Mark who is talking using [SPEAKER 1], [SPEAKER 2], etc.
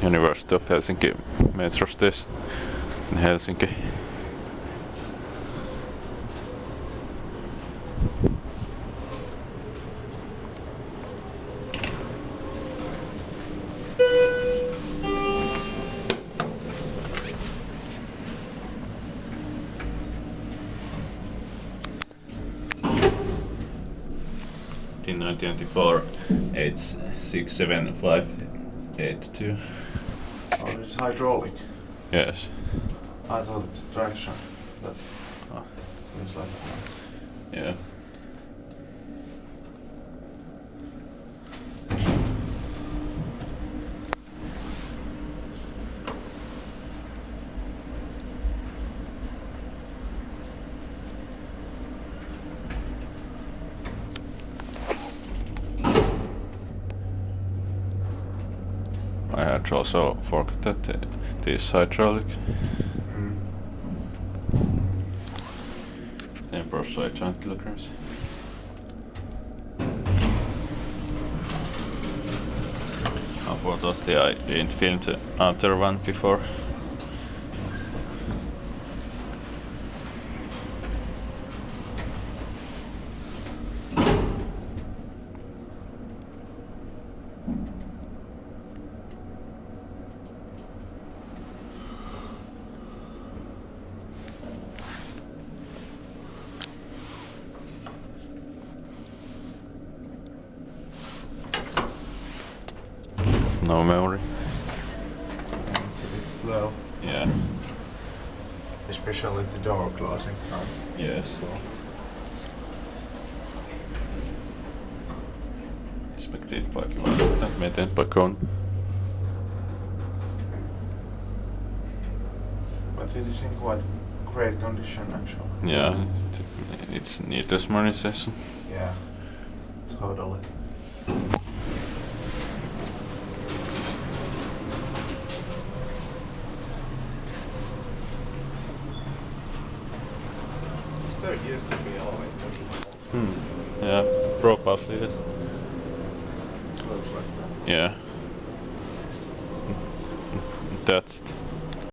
[SPEAKER 1] University of Helsinki metro station in Helsinki. In 1994, it's 67582.
[SPEAKER 2] Oh, it's hydraulic.
[SPEAKER 1] Yes.
[SPEAKER 2] I thought it's traction. But it's like
[SPEAKER 1] Yeah. I had also forgot that it is hydraulic. 10% 8 kilograms. Unfortunately, I didn't film the other one before. No memory.
[SPEAKER 2] it's a bit slow.
[SPEAKER 1] Yeah.
[SPEAKER 2] Especially the door closing time.
[SPEAKER 1] Yes. Inspected by Kone, maintained by Kone.
[SPEAKER 2] But it is in quite great condition actually.
[SPEAKER 1] Yeah, it's needless modernization.
[SPEAKER 2] Yeah, totally. There used to be elevators.
[SPEAKER 1] Yeah, probably yes.
[SPEAKER 2] Looks like that.
[SPEAKER 1] Yeah. That's